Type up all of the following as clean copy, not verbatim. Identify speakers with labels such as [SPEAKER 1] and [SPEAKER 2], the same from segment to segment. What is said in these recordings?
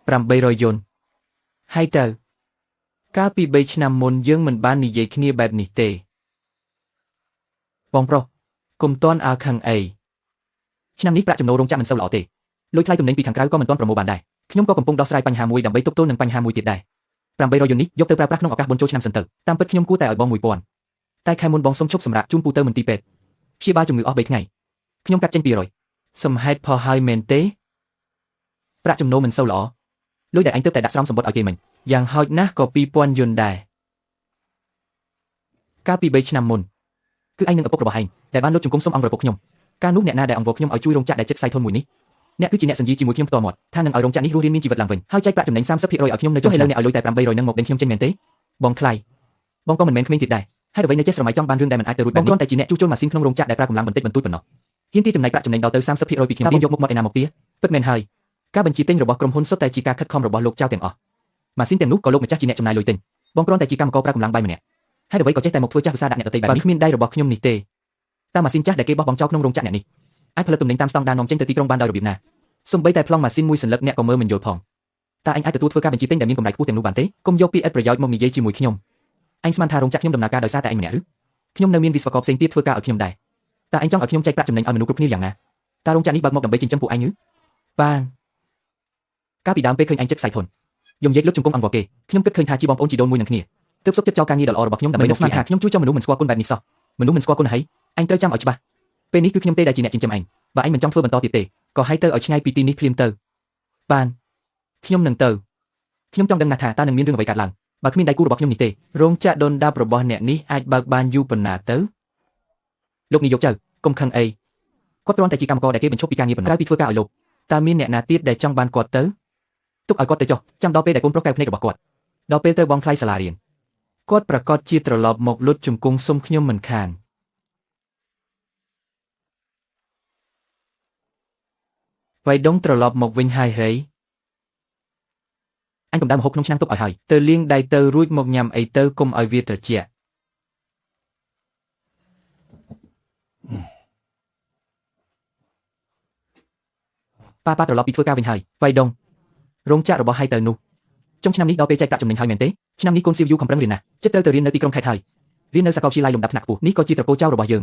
[SPEAKER 1] 800 យន្តហើយទៅកាលពី3ឆ្នាំមុនយើងមិនបាននិយាយគ្នាបែបនេះទេបងប្រុសកុំទាន់អើខឹងអីឆ្នាំនេះប្រាក់ចំណូលរោងចក្រមិនសូវល្អទេលុយថ្លៃទំនិញពីខាងក្រៅក៏មិនទាន់ប្រមូលបានដែរខ្ញុំក៏កំពុងដោះស្រាយបញ្ហាមួយដើម្បីទប់ទល់នឹងបញ្ហាមួយទៀតដែរ800 យន្តនេះយកទៅប្រើប្រាស់ក្នុងឱកាសបុណ្យចូលឆ្នាំសិនទៅតាមពិតខ្ញុំគួរតែឲ្យបង 1000តែខែមុនបងសុំឈប់សម្រាកជូនពូទៅមន្ទីរពេទ្យព្យាបាលជំងឺអស់3ថ្ងៃខ្ញុំកាត់ចេញ200សំហេតុផលហើយមែនទេប្រាក់ចំណូលមិនសូវល្អលុយដែលអញទើបតែដាក់ស្រោមសម្បត្តិឲ្យគេមិញយ៉ាងហោចណាស់ក៏2000 យន្តដែរកាលពី3ឆ្នាំមុនគឺឯងនឹងឪពុករបស់ឯងដែលបានលុបជង្គង់សុំអង្គរឪពុកខ្ញុំកាលនោះអ្នកណាដែលអង្វរខ្ញុំឲ្យជួយរោងចក្រដែលជិតខ្សែធនមួយនេះអ្នកគឺជាអ្នកសន្យាជាមួយខ្ញុំផ្ទាល់មាត់ថានឹងឲ្យរោងចក្រនេះរស់រានមានជីវិតឡើងវិញហើយចែកប្រាក់ចំណេញ 30% ឲ្យខ្ញុំនៅចុះឥឡូវអ្នកឲ្យលុយតែ800នឹងមកដេញខ្ញុំចេញមែនទេបងថ្លៃបងក៏មិនមែនក្មេងទៀតដែរហើយអ្វីនៅចេះស្រមៃចង់បានរឿងដែលមិនអាចទៅរួចបានគ្រាន់តែជាអ្នកជួសជុលម៉ាស៊ីនក្នុងរោងចក្រដែលប្រើកម្លាំងបន្តិចបន្តួចប៉ុណ្ណោះហ៊ានទីចំណេញប្រាក់ចំណេញដល់ទៅ 30% ពីខ្ញុំទៀតយកមុខមាត់ឯណាមកទៀតពិតមែនហើយការបញ្ជាទិញរបស់ក្រុមហ៊ុនសុទ្ធតែជាការខិតខំរបស់លោកចៅទាំងអស់ម៉ាស៊ីនទាំងនោះក៏លោកម្ចាស់ជាអ្នកចំណាយលុយទិញបងគ្រាន់តែជាកម្មករប្រើកម្លាំងបាយម្នាក់ហើយអ្វីក៏ចេះតែមកធ្វើចាស់ភាសាដាក់អ្នកដទៃបែបនេះគ្មានដៃរបស់ខ្ញុំនេះទេតើម៉ាស៊ីនចាស់ដែលគេបោះបង់ចោលក្នុងរោងចក្រអ្នកនេះអាចផលិតទំនិញតាមស្តង់ដារនាំចេញទៅទីក្រុងបានដោយរបៀបណាសូម្បីតែប្លង់ម៉ាស៊ីនមួយសន្លឹកអ្នកក៏មើលមិនយល់ផងតើអញអាចទទួលធ្វើការបញ្ជាទិញដែលមានកម្រៃខ្ពស់ទាំងនោះបានទេកុំយកពីឥតប្រយោជន៍មកនិយាយជាមួយខ្ញុំអញស្មានថារោងចក្រខ្ញុំដំណើរការដោយសារតែអញម្នាក់ឬខ្ញុំនៅមានវិស្វករផ្សេងទៀតធ្វើការឲ្យខ្ញុំដែរតើអញចង់ឲ្យខ្ញុំចែកប្រាក់ចំណេញឲ្យមនុស្សគ្រប់គ្នាយ៉ាងណាតើរោងចក្រនេះបើកមកដើម្បីចិញ្ចឹមពួកអញឬបានកាលពីដើមពេលឃើញអញចិត្តខ្សែធនយំនិយាយលុបជង្គង់អង្គគេខ្ញុំគិតឃើញថាជាបងប្អូនជីដូនមួយនឹងគ្នាទើបសុខចិត្តចោលការងារដ៏ល្អរបស់ខ្ញុំដើម្បីស្មានថាខ្ញុំជួយchoមនុស្សមិនស្គាល់គុណបែបនេះសោះមនុស្សមិនស្គាល់គុណហើយអញត្រូវចាំឲ្យច្បាស់ពេលនេះគឺខ្ញុំទេដែលជាអ្នកចិញ្ចឹមអញបើអញមិនចង់ធ្វើបន្តទៀតទេក៏ហៅទៅឲ្យឆ្ងាយពីទីនេះភ្លាមទៅបានខ្ញុំនឹងទៅខ្ញុំចង់ដឹងណាស់ថាតើនឹងមានរឿងអ្វីកើតឡើងបើគ្មានដៃគូរបស់ខ្ញុំនេះទេរោងចក្រដូនដាបរបស់អ្នកនេះអាចបើកបានយូរប៉ុណ្ណាទៅលោកនាយកចៅកុំខឹងអីគាត់គ្រាន់តែជាកម្មករដែលគេបញ្ឈប់ពីការងារប៉ុណ្ណោះក្រៅពីធ្វើការឲ្យលោកតើមានអ្នកណាទៀតដែលចង់បានគាត់ទៅទុកឲ្យគាត់ទៅចុះចាំដល់ពេលដែលកូនប្រុសកែវភ្នែករបស់គាត់ដល់ពេលត្រូវបង់ថ្លៃសាលារៀនគាត់ប្រកាសជាត្រឡប់មកលុតជង្គង់សុំខ្ញុំមិនខានវៃដងត្រឡប់មកវិញហើយហីអញកុំដើរមកហូបក្នុងឆ្នាំងទុកឲ្យហើយទៅលាងដៃទៅរួចមកញ៉ាំអីទៅកុំឲ្យវាត្រជាក់ប៉ាត្រឡប់ពីធ្វើការវិញហើយវៃដងរោងចក្ររបស់ហៃទៅនោះចុងឆ្នាំនេះដល់ពេលចែកប្រាក់ចំណេញហើយមែនទេឆ្នាំនេះកូនស៊ីវយូខំប្រឹងរៀនណាស់ចិត្តត្រូវទៅរៀននៅទីក្រុងខេត្តហើយរៀននៅសាកលវិទ្យាល័យលំដាប់ថ្នាក់ខ្ពស់នេះក៏ជាត្រកូលចៅរបស់យើង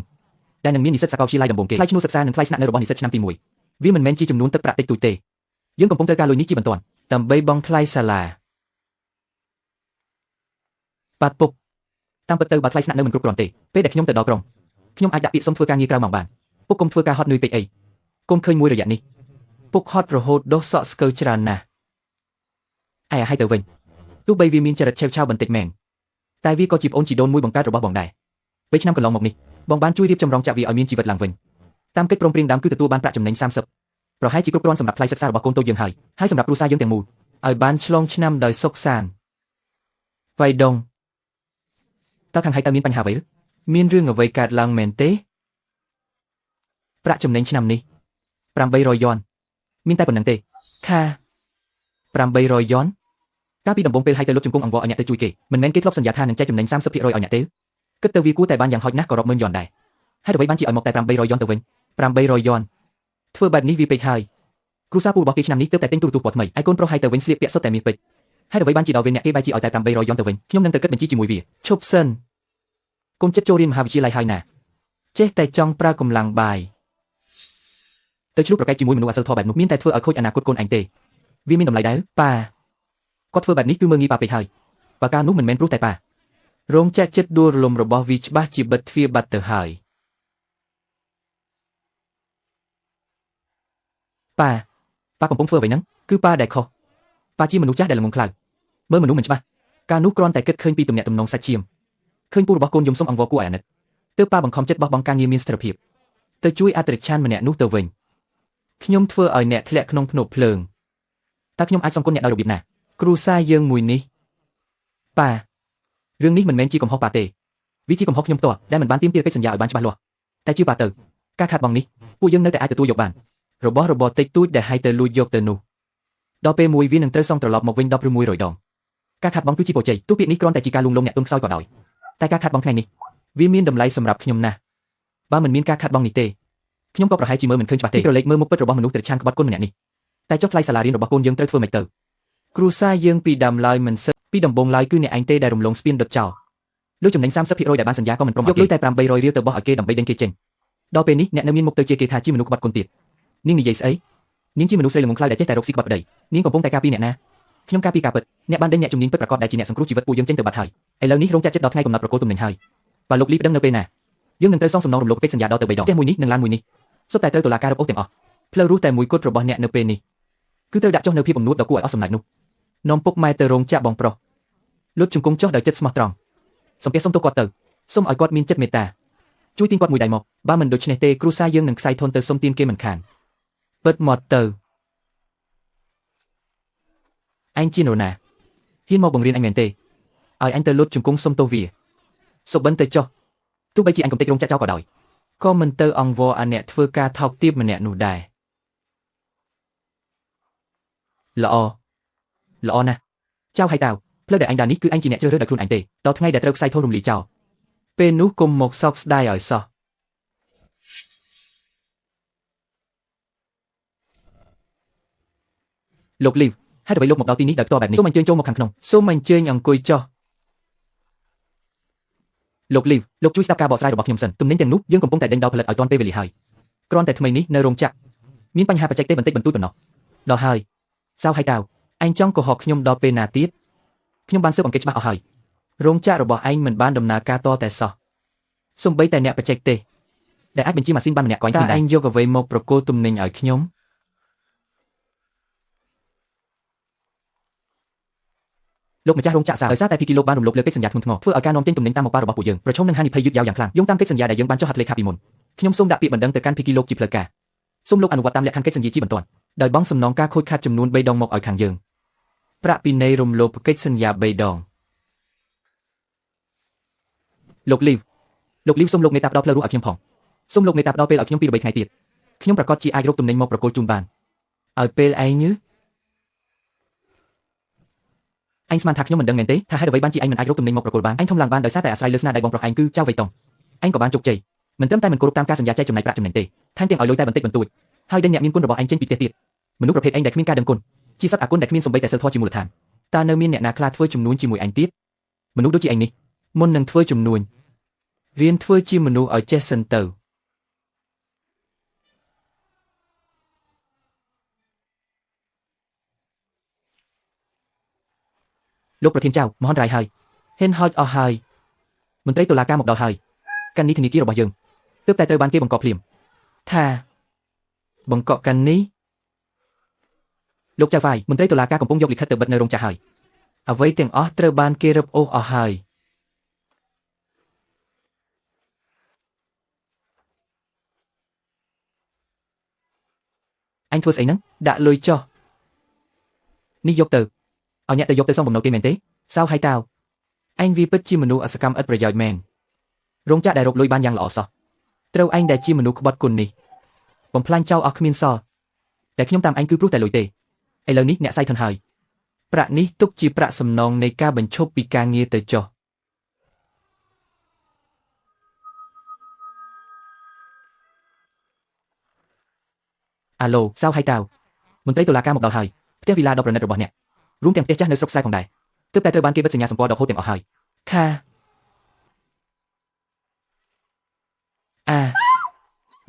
[SPEAKER 1] ដែលនឹងមាននិស្សិតសាកលវិទ្យាល័យដំបូងគេថ្លៃឈ្នួលសិក្សានិងថ្លៃស្នាក់នៅរបស់និស្សិតឆ្នាំទី1វាមិនមែនជាចំនួនទឹកប្រាក់តិចតួចទេយើងកំពុងត្រូវការលុយនេះជាបន្ទាន់ដើម្បីបង់ថ្លៃសាលាបាទពុកតាមពិតទៅបើថ្លៃស្នាក់នៅមិនគ្រប់គ្រាន់ទេពេលដែលខ្ញុំទៅដល់ក្រុងខ្ញុំអាចដាក់ពាក្យសុំធ្វើការងារក្រៅម៉ោងបានពុកកុំធ្វើការហត់នឿយពេកអីកុំឃើញមួយរយៈនេះពុកហត់រហូតដុសសក់ស្កើច្រើនណាស់ឯឲ្យទៅវិញទោះបីវាមានចរិតឆេវឆាវបន្តិចមែនតែវាក៏ជាប្អូនជីដូនមួយបង្កើតរបស់បងដែរពេលឆ្នាំកន្លងមកនេះបងបានជួយរៀបចំរោងចក្រវាឲ្យមានជីវិតឡើងវិញតាមកិច្ចព្រមព្រៀងដើមគឺទទួលបានប្រាក់ចំណេញ 30ប្រហែលជាគ្រប់គ្រាន់សម្រាប់ថ្លៃសិក្សារបស់កូនតូចយើងហើយសម្រាប់គ្រួសារយើងទាំងមូលឲ្យបានឆ្លងឆ្នាំដោយសុខសាន្តវៃដងតើខាងហៃតើមានបញ្ហាអ្វីឬមានរឿងអ្វីកើតឡើងមែនទេប្រាក់ចំណេញឆ្នាំនេះ800 យន្តមានតែប៉ុណ្្នឹងទេខា800 យន្តកាលពីដំបូងពេលហៃទៅលុបជង្គង់អង្វរឲ្យអ្នកទៅជួយគេមិនមែនគេធ្លាប់សន្យាថានឹងចែកចំណេញ 30% ឲ្យអ្នកទេគិតទៅវាគួរតែបានយ៉ាងហោចណាស់ក៏រាប់ម៉ឺនយន្តដែរហើយអ្វីបានជាឲ្យមកតែ800 យន្តទៅវិញ800 យន្តធ្វើបែបនេះវាពេកហើយគ្រូសាពូរបស់គេឆ្នាំនេះទើបតែទិញទូរទស្សន៍ពណ៌ថ្មីឲ្យកូនប្រុសហៃទៅវិញស្លៀកពាក់សុទ្ធតែមាសពេជ្រហើយអ្វីបានជាដល់ពេលអ្នកគេបែរជាឲ្យតែ800 យន្តទៅវិញខ្ញុំនឹងទៅគិតបញ្ជីជាមួយវាឈប់សិនកុំចិត្តចូលរៀនមហាវិទ្យាល័យហើយណាចេះតែចង់ប្រើកម្លាំងបាយទៅឆ្លុះប្រកែកជាមួយមនុស្សអសិលធម៌បែបនោះមានតែធ្វើឲ្យខូចអនាគតកូនឯងទេវាមានតម្លៃដែរប៉ាគាត់ធ្វើបែបនេះគឺមើលងាយប៉ាពេកហើយបើការនោះមិនមែនព្រោះតែប៉ារោងចក្រចិត្តដួលរលំរបស់វាច្បាស់ជាបិទទ្វារបាត់ទៅហើយប៉ាកំពុងធ្វើអ្វីហ្នឹងគឺប៉ាដែលខុសប៉ាជាមនុស្សចាស់ដែលល្ងងខ្លៅមើលមនុស្សមិនច្បាស់ការនោះគ្រាន់តែគិតឃើញពីទំនាក់ទំនងសាច់ឈាមឃើញពូរបស់កូនយំសុំអង្វរគួរឲ្យអាណិតទើបប៉ាបង្ខំចិត្តបោះបង់ការងារមានស្ថិរភាពទៅជួយអតិថិជនម្នាក់នោះទៅវិញខ្ញុំធ្វើឲ្យអ្នកធ្លាក់ក្នុងភ្នក់ភ្លើងតើខ្ញុំអាចសងគុណអ្នកដោយរបៀបណាគ្រូសាយើងមួយនេះប៉ារឿងនេះមិនមែនជាកំហុសប៉ាទេវាជាកំហុសខ្ញុំផ្ទាល់ដែលមិនបានទាមទារកិច្ចសន្យាឲ្យបានច្បាស់លាស់តែជឿប៉ាទៅការខាតបង់នេះពួកយើងនៅតែអាចទទួលយកបានរបស់របរតិចតួចដែលឲ្យទៅលួចយកទៅនោះដល់ពេលមួយវានឹងត្រូវសងត្រឡប់មកវិញ10 ឬ100 ដងការខាតបង់គឺជាពរជ័យទោះពាក្យនេះគ្រាន់តែជាការលួងលោមអ្នកទុនខ្សោយក៏ដោយតែការខាតបង់ថ្ងៃនេះវាមានតម្លៃសម្រាប់ខ្ញុំណាស់បើមិនមានការខាតបង់នេះទេខ្ញុំក៏ប្រហែលជាមើលមិនឃើញច្បាស់ទេក្រឡេកមើលមុខពិតរបស់មនុស្សត្រឆានក្បត់គុណម្នាក់នេះតែចុះថ្លៃសាលារៀនរបស់កូនយើងត្រូវធ្វើម៉េចទៅ គ្រួសារយើងពីដើមឡើយមិនសិតពីដំបូងឡើយគឺអ្នកឯងទេដែលរំលងស្ពានដុតចោលលុយចំណេញ 30% ដែលបានសន្យាក៏មិនព្រមយកលុយតែ800រៀលទៅបោះឲ្យគេដើម្បីដេញគេចេញដល់ពេលនេះអ្នកនៅមានមុខទៅជាគេថាជាមនុស្សក្បត់គុណទៀតនាងនិយាយស្អីនាងជាមនុស្សស្រីល្ងងខ្លៅដែលចេះតែរកស៊ីក្បត់ប្តីនាងកំពុងតែការពារអ្នកណាខ្ញុំការពារការពិតអ្នកបានដេញអ្នកជំនាញពិតប្រាកដដែលជាអ្នកសង្គ្រោះជីវិតពួកយើងចេញទៅបាត់ហើយឥឡូវនេះរោងចក្រចិត្តដល់ថ្ងៃកំណត់ប្រគល់ទំនិញហើយបើលោកលីបដឹងនៅពេលណាយើងនឹងត្រូវសងសំណងរំលោភកិច្ចសន្យាដល់ទៅ3ដងផ្ទះមួយនេះនិងឡានមួយនេះសុទ្ធតែត្រូវតុលាការរឹបអូសទាំងអស់ផ្លូវរស់តែមួយគត់របស់អ្នកនៅពេលនេះគឺត្រូវដាក់ចុះនៅភាពអំនួតដល់គួរឲ្យអស់សំណាច់នោះនាំពុកម៉ែទៅរោងចក្របងប្រុសលុតជង្គង់ចុះដោយចិត្តស្មោះត្រង់សំពះសុំទោសគាត់ទៅសុំឲ្យគាត់មានចិត្តមេត្តាជួយទាញគាត់មួយដៃមកបើមិនដូច្នេះទេគ្រួសារយើងនឹងខ្សែធនទៅសុំទានគេមិនខានពិតមកទៅអញជានរណាហ៊ានមកបង្រៀនអញមែនទេឲ្យអញទៅលុតជង្គង់សុំទោសវាសុបិនទៅចុះទោះបីជាអញកំទេចរោងចក្រចោលក៏ដោយក៏មិនទៅអង្វរអាអ្នកធ្វើការថោកទាបម្នាក់នោះដែរល្អណាស់ចៅហើយតើផ្លូវដែលអញដើរនេះគឺអញជាអ្នកជ្រើសរើសដោយខ្លួនឯងទេដល់ថ្ងៃដែលត្រូវខ្សែធនរំលាយចោលពេលនោះគុំមកសោកស្ដាយឲ្យសោះលោកលីវហេតុអ្វីលោកមកដល់ទីនេះដោយផ្ទាល់បែបនេះសូមអញ្ជើញចូលមកខាងក្នុងសូមអញ្ជើញអង្គុយចុះលោកលីវលោកជួយស្ដាប់ការបកស្រាយរបស់ខ្ញុំសិនទំនិញទាំងនោះយើងកំពុងតែដេញដោលផលិតឲ្យទាន់ពេលវេលាហើយគ្រាន់តែថ្មីនេះនៅរោងចក្រមានបញ្ហាបច្ចេកទេសបន្តិចបន្តួចប៉ុណ្ណោះដល់ហើយសៅហើយតើឯងចង់កុហកខ្ញុំដល់ពេលណាទៀតខ្ញុំបានស៊ើបអង្កេតច្បាស់អស់ហើយរោងចក្ររបស់ឯងមិនបានដំណើរការតតែសោះសូម្បីតែអ្នកបច្ចេកទេសដែលអាចបញ្ជាម៉ាស៊ីនបានម្នាក់ក៏ឯងឯងយកអ្វីមកប្រគល់ទំនិញឲ្យខ្ញុំលោកម្ចាស់រោងចក្រដោយសារតែភីគីលោកបានរំលោភលើកិច្ចសន្យាធ្ងន់ធ្ងរធ្វើឲ្យការនាំចេញទំនិញតាមមកប៉ារបស់ពួកយើងប្រឈមនឹងហានិភ័យយឺតយ៉ាវយ៉ាងខ្លាំងយោងតាមកិច្ចសន្យាដែលយើងបានចុះហត្ថលេខាពីមុនខ្ញុំសូមដាក់ពាក្យបណ្ដឹងទៅកាន់ភីគីលោកជាផ្លូវការសូមលោកអនុវត្តតាមលក្ខខណ្ឌកិច្ចសន្យាជាបន្ទាន់ដោយបង់សំណងការខូចខាតចំនួន3ដងមកឲ្យខាងយើងប្រាក់ពីនៃរំលោភកិច្ចសន្យា3ដងលោកលីវសូមលោកមេត្តាផ្ដល់ផ្លូវរស់ឲ្យខ្ញុំផងសូមលោកមេត្តាផ្ដល់ពេលឲ្យខ្ញុំ2-3ថ្ងៃទៀតខ្ញុំប្រកាសជាអាចរកទំនិញមកប្រគល់ជូនបានឲ្យពេលឯងអញស្មានថាខ្ញុំមិនដឹងមែនទេថាហេតុអ្វីបានជាអញមិនអាចរកទំនិញមកប្រគល់បានអញធំឡើងបានដោយសារតែអាស្រ័យលើស្នាដៃបងប្រុសឯងគឺចៅវៃតុងអញក៏បានជោគជ័យមិនត្រឹមតែមិនគោរពតាមការសន្យាចែកចំណាយប្រាក់ចំណេញទេថែមទាំងឲ្យលុយតែបន្តិចបន្តួចហើយដេញអ្នកមានគុណរបស់ឯងចេញពីផ្ទះទៀតមនុស្សប្រភេទឯងដែលគ្មានការដឹងគុណជាសត្វអាគុណដែលគ្មានសូម្បីតែសិលធម៌ជាមូលដ្ឋានតើនៅមានអ្នកណាខ្លះធ្វើជំនួញជាមួយឯងទៀតមនុស្សដូចជាឯងនេះមុននឹងធ្វើជំនួញរៀនធ្វើជាមនុស្សឲ្យចេះសិនទៅលោកប្រធានចៅមហន្តរាយហើយហេនហោចអស់ហើយមន្ត្រីតុលាការមកដល់ហើយកាន់នេះធនាគាររបស់យើងទើបតែត្រូវបានគេបង្កប់ភ្លាមថាបង្កក់កាន់នេះលោកចៅហ្វាយមន្ត្រីតុលាការកំពុងយកលិខិតទៅបិទនៅរោងចក្រហើយអ្វីទាំងអស់ត្រូវបានគេរឹបអូសអស់ហើយអញធ្វើស្អីហ្នឹងដាក់លុយចុះនេះយកទៅឲ្យអ្នកទៅយកទៅសងបំណុលគេមែនទេសៅហើយតើអញវាពិតជាមនុស្សអសកម្មឥតប្រយោជន៍មែនរោងចក្រដែលរកលុយបានយ៉ាងល្អសោះត្រូវអញដែលជាមនុស្សក្បត់គុណនេះបំផ្លាញចោលអស់គ្មានសល់តែខ្ញុំតាមអញគឺព្រោះតែលុយទេឥឡូវនេះអ្នកសៃធនហើយប្រាក់នេះទុកជាប្រាក់សំណងនៃការបញ្ឈប់ពីការងារទៅចុះអាឡូសៅហើយតើមន្ត្រីតុលាការមកដល់ហើយផ្ទះវីឡាដ៏ប្រណិតរបស់អ្នករួមទាំងផ្ទះចាស់នៅស្រុកស្រែផងដែរទើបតែត្រូវបានគេបិទសញ្ញាសម្គាល់ដកហូតទាំងអស់ហើយ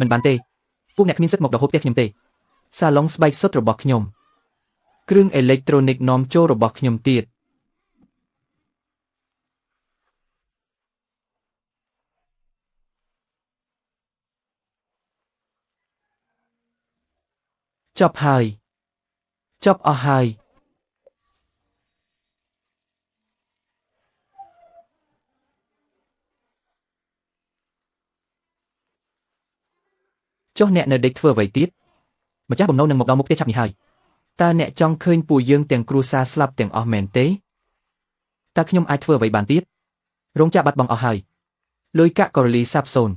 [SPEAKER 1] មិនបានទេពួកអ្នកគ្មានសិទ្ធិមកដកហូតផ្ទះខ្ញុំទេសាឡុងស្បែកសុទ្ធរបស់ខ្ញុំគ្រឿងអេឡិចត្រូនិកនាំចូលរបស់ខ្ញុំទៀតចប់អស់ហើយចុះអ្នកនៅដេកធ្វើអ្វីទៀតម្ចាស់បំណុលនឹងមកដល់មុខផ្ទះឆាប់នេះហើយតើអ្នកចង់ឃើញពួកយើងទាំងគ្រួសារស្លាប់ទាំងអស់មែនទេតើខ្ញុំអាចធ្វើអ្វីបានទៀតរោងចក្របាត់បង់អស់ហើយលុយកាក់ក៏រលាយសាបសូន្យ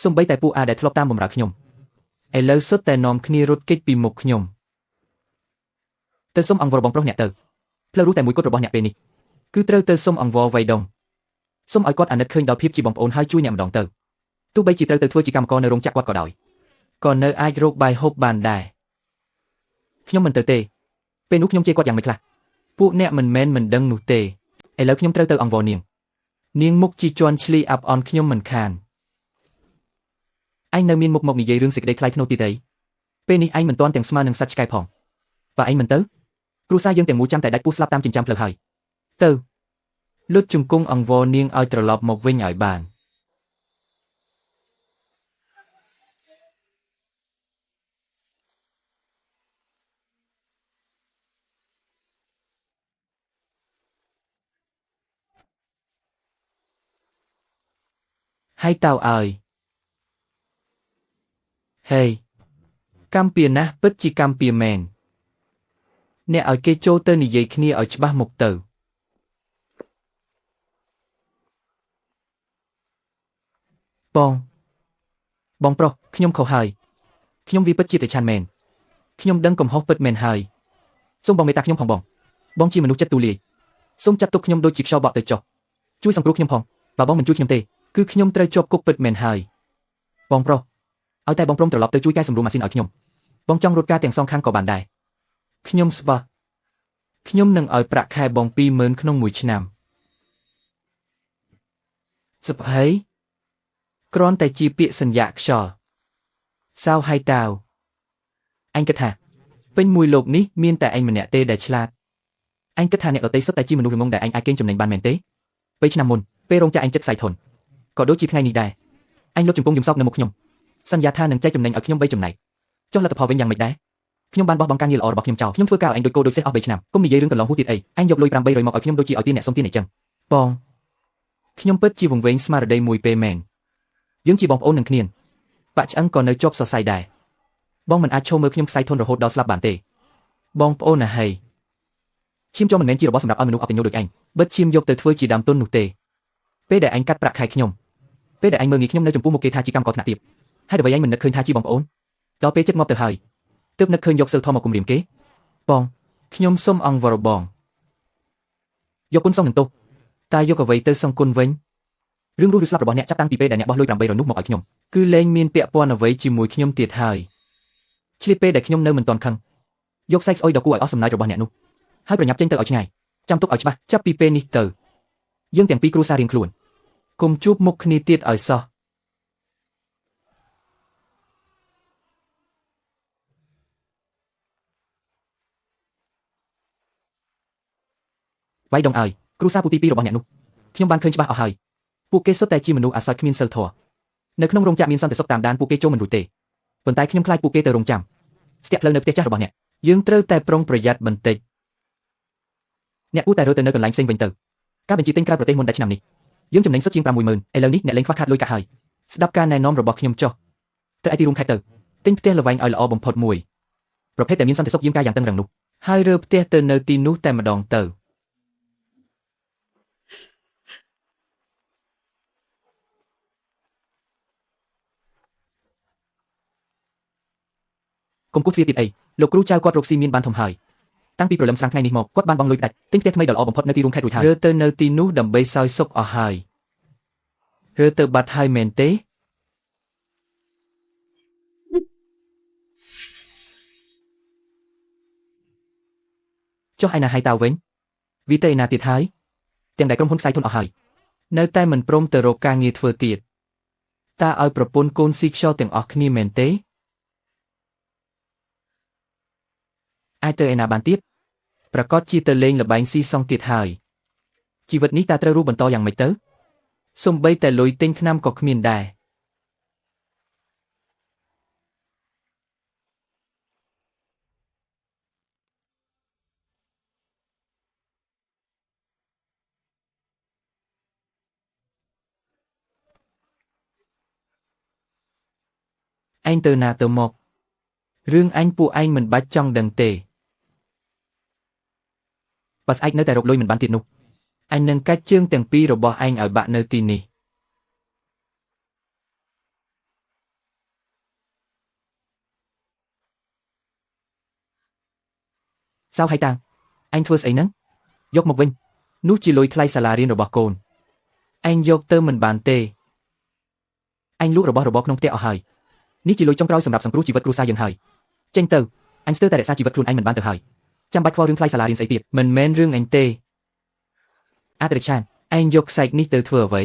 [SPEAKER 1] សូម្បីតែពួកអាដែលធ្លាប់តាមបម្រើខ្ញុំឥឡូវសុទ្ធតែនាំគ្នារត់គេចពីមុខខ្ញុំទៅសុំអង្វរបងប្រុសអ្នកទៅផ្លូវរស់តែមួយគត់របស់អ្នកពេលនេះគឺត្រូវទៅសុំអង្វរវៃដងសុំឲ្យគាត់អាណិតឃើញដល់ភាពជាបងប្អូនហើយជួយអ្នកម្ដងទៅទោះបីជាត្រូវទៅធ្វើជាកម្មករនៅរោងចក្រគាត់ក៏ដោយក៏នៅអាចរកបាយហូបបានដែរខ្ញុំមិនទៅទេ ពេលនោះខ្ញុំជេរគាត់យ៉ាងមិនខ្លះពួកអ្នកមិនមែនមិនដឹងនោះទេឥឡូវខ្ញុំត្រូវទៅអង្វរនាងនាងមុខជីជន់ឆ្លីអាប់អន់ខ្ញុំមិនខានឯងនៅមានមុខមកនិយាយរឿងសេចក្តីថ្លៃថ្នូរទៀតអីពេលនេះឯងមិនទាន់ទាំងស្មើនឹងសត្វឆ្កែផងបើឯងមិនទៅគ្រួសារយើងទាំងមូលចាំតែដាច់ពោះស្លាប់តាមចិញ្ចើមផ្លូវហើយទៅលុតជង្គង់អង្វរនាងឲ្យត្រឡប់មកវិញឲ្យបានហើយតើអើយហេកម្មពៀណាស់ពិតជាកម្មពៀមែនអ្នកឲ្យគេចូលទៅនិយាយគ្នាឲ្យច្បាស់មុខទៅបងប្រុសខ្ញុំខុសហើយខ្ញុំវាពិតជាតែឆាន់មែនខ្ញុំដឹងកំហុសពិតមែនហើយសូមបងមេត្តាខ្ញុំផងបងជាមនុស្សចិត្តទូលាយសូមចាត់ទុកខ្ញុំដូចជាខ្យល់បក់ទៅចុះជួយសង្គ្រោះខ្ញុំផងបើបងមិនជួយខ្ញុំទេគឺខ្ញុំត្រូវជាប់គុកពិតមែនហើយបងប្រុសឲ្យតែបងព្រមត្រឡប់ទៅជួយកែសម្រួលម៉ាស៊ីនឲ្យខ្ញុំបងចង់រត់ការទាំងសងខាងក៏បានដែរខ្ញុំស្បោះខ្ញុំនឹងឲ្យប្រាក់ខែបង 20,000 ក្នុងមួយឆ្នាំសភ័យគ្រាន់តែជាពាក្យសន្យាខ្យល់សៅហើយតាវអញគិតថាពេញមួយលោកនេះមានតែឯងម្នាក់ទេដែលឆ្លាតអញគិតថាអ្នកដទៃសុទ្ធតែជាមនុស្សល្ងងដែលអញអាចកេងចំណេញបានមែនទេពេលឆ្នាំមុនពេលរោងចក្រអញចិត្តខ្សែធនក៏ដូចជាថ្ងៃនេះដែរអញលុបជង្គង់យំសោកនៅមុខខ្ញុំសន្យាថានឹងចែកចំណេញឲ្យខ្ញុំ3ចំណែកចុះលទ្ធផលវិញយ៉ាងម៉េចដែរខ្ញុំបានបោះបង់ការងារល្អរបស់ខ្ញុំចោលខ្ញុំធ្វើការឲ្យអញដូចគោដូចសេះអស់3ឆ្នាំកុំនិយាយរឿងកន្លងហួសទៀតអីអញយកលុយ800មកឲ្យខ្ញុំដូចជាឲ្យទានអ្នកសុំទានអញ្ចឹងបងខ្ញុំពិតជាវង្វេងស្មារតីមួយពេលមែនយើងជាបងប្អូននឹងគ្នាបាក់ឆ្អឹងក៏នៅជាប់សរសៃដែរបងមិនអាចឈោមើលខ្ញុំខ្សែធនរហូតដល់ស្លាប់បានទេបងប្អូនណាហេឈាមចុះមិនមែនជារបស់សម្រាប់ឲ្យមនុស្សអត់ប្រយោជន៍ដូចឯងបិទឈាមយកទៅធ្វើជាដើមទុននោះទេពេលដែលអញកាត់ប្រាក់ខែខ្ញុំពេលដែលអញមើលងាយខ្ញុំនៅចំពោះមុខគេថាជាកម្មករថ្នាក់ទាបហើយអ្វីឯងមិននឹកឃើញថាជាបងប្អូនដល់ពេលចិត្តងាប់ទៅហើយទើបនឹកឃើញយកសិលធម៌មកគំរាមគេបងខ្ញុំសុំអង្វរបងយកគុណសងនឹងទោសតែយកអ្វីទៅសងគុណវិញរឿងរស់ឬស្លាប់របស់អ្នកចាប់តាំងពីពេលដែលអ្នកបោះលុយ800នោះមកឲ្យខ្ញុំគឺលែងមានពាក់ព័ន្ធអ្វីជាមួយខ្ញុំទៀតហើយឆ្លៀតពេលដែលខ្ញុំនៅមិនទាន់ខឹងយកខ្សែស្អុយដ៏គួរឲ្យអស់សំណើចរបស់អ្នកនោះហើយប្រញាប់ចេញទៅឲ្យឆ្ងាយចាំទុកឲ្យច្បាស់ចាប់ពីពេលនេះទៅយើងទាំងពីរគ្រួសាររៀងខ្លួនកុំជួបមុខគ្នាទៀតឲ្យសោះវាយដងឲ្យគ្រួសារពូទី2របស់អ្នកនោះខ្ញុំបានឃើញច្បាស់អស់ហើយពួកគេសុទ្ធតែជាមនុស្សអាសោចគ្មានសិលធម៌នៅក្នុងរោងចក្រមានសន្តិសុខតាមដានពួកគេចូលមិនរួចទេប៉ុន្តែខ្ញុំខ្លាចពួកគេទៅរងចាំស្ទាក់ផ្លូវនៅផ្ទះចាស់របស់អ្នកយើងត្រូវតែប្រុងប្រយ័ត្នបន្តិចអ្នកគួរតែរើទៅនៅកន្លែងផ្សេងវិញទៅការបញ្ជាទិញក្រៅប្រទេសមុនដែលឆ្នាំនេះយើងចំណេញសុទ្ធជាង 60,000 ឥឡូវនេះអ្នកលេងខ្វះខាតលុយកាក់ហើយស្ដាប់ការណែនាំរបស់ខ្ញុំចុះទៅឯទីរួមខេត្តទៅទិញផ្ទះល្វែងឲ្យល្អបំផុតមួយប្រភេទដែលមានសន្តិសុខយាមកាយយ៉ាងតឹងរ៉ឹងនោះហើយរើផ្ទះទៅនៅទីនោះតែម្ដងទៅកុំគូសទ្វារទៀតអីលោកគ្រូចៅគាត់រកស៊ីមានបានធំហើយតាំងពីព្រលឹមស្រាំងថ្ងៃនេះមកគាត់បានបង់លុយដាច់ទិញផ្ទះថ្មីដ៏ល្អបំផុតនៅទីរួមខេត្តរួចហើយរើទៅនៅទីនោះដើម្បីសោយសុខអស់ហើយរើទៅបាត់ហើយមែនទេចុះឯណាហើយតើវិញវាទៅឯណាទៀតហើយទាំងដែលក្រុមហ៊ុនខ្សែធនអស់ហើយនៅតែមិនព្រមទៅរកការងារធ្វើទៀតតើឲ្យប្រពន្ធកូនស៊ីខ្យល់ទាំងអស់គ្នាមែនទេអាចទៅឯណាបានទៀតប្រកាសជាទៅលេងល្បែងស៊ីសងទៀតហើយជីវិតនេះតើត្រូវរស់បន្តយ៉ាងម៉េចទៅសំបីតែលុយទិញថ្នាំក៏គ្មានដែរឯងទៅណាទៅមករឿងអញពួកឯងមិនបាច់ចង់ដឹងទេបើស្អែកនៅតែរកលុយមិនបានទៀតនោះអញនឹងកាច់ជើងទាំងពីររបស់ឯងឲ្យបាក់នៅទីនេះសៅហើយតាំងអញធ្វើស្អីហ្នឹងយកមកវិញនោះជាលុយថ្លៃសាលារៀនរបស់កូនឯងយកទៅមិនបានទេអញលក់របស់របរក្នុងផ្ទះអស់ហើយនេះជាលុយចុងក្រោយសម្រាប់សង្គ្រោះជីវិតគ្រួសារយើងហើយចេញទៅអញស្ទើរតែរក្សាជីវិតខ្លួនឯងមិនបានទៅហើយ ចាំបាច់ខ្វល់រឿងថ្លៃសាលារៀនស្អីទៀតមិនមែនរឿងអញទេអាត្រិឆានឯងយកខ្សែនេះទៅធ្វើអ្វី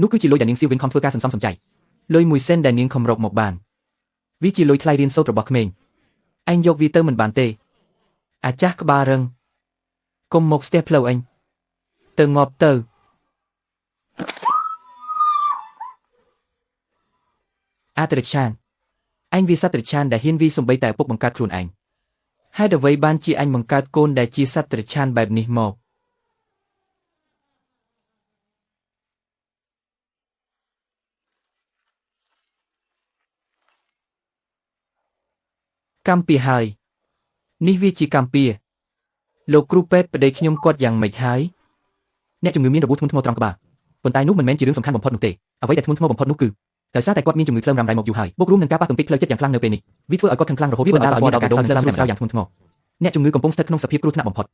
[SPEAKER 1] នោះគឺជាលុយដែលនាងសៀវវិញខំធ្វើការសន្សំសំចៃលុយ1 សេនដែលនាងខំរកមកបានវាជាលុយថ្លៃរៀនសូត្ររបស់ក្មេងឯងយកវាទៅមិនបានទេអាចាស់ក្បាលរឹងកុំមកស្ទះផ្លូវអញទៅងាប់ទៅអាត្រិឆានអញវាសត្វត្រិឆានដែលហ៊ានវាសំបីតែឪពុកបង្កើតខ្លួនឯងហេតុអ្វីបានជាអញបង្កើតកូនដែលជាសត្វត្រិឆានបែបនេះមកកម្មពៀហើយនេះវាជាកម្មពៀលោកគ្រូពេទ្យប្តីខ្ញុំគាត់យ៉ាងម៉េចហើយអ្នកជំងឺមានរបួសធ្ងន់ធ្ងរត្រង់ក្បាលប៉ុន្តែនោះមិនមែនជារឿងសំខាន់បំផុតនោះទេអ្វីដែលធ្ងន់ធ្ងរបំផុតនោះគឺដោយសារតែគាត់មានជំងឺក្លឹមរ៉ាំរ៉ៃមកយូរហើយបូករួមនឹងការប៉ះទង្គិចផ្លូវចិត្តយ៉ាងខ្លាំងនៅពេលនេះវាធ្វើឲ្យគាត់ខឹងខ្លាំងរហូតវាបណ្ដាលឲ្យមានអាការដកដង្ហើមស្រាវយ៉ាងធ្ងន់ធ្ងរអ្នកជំងឺកំពុងស្ថិតក្នុងសភាពគ្រោះថ្នាក់បំផុត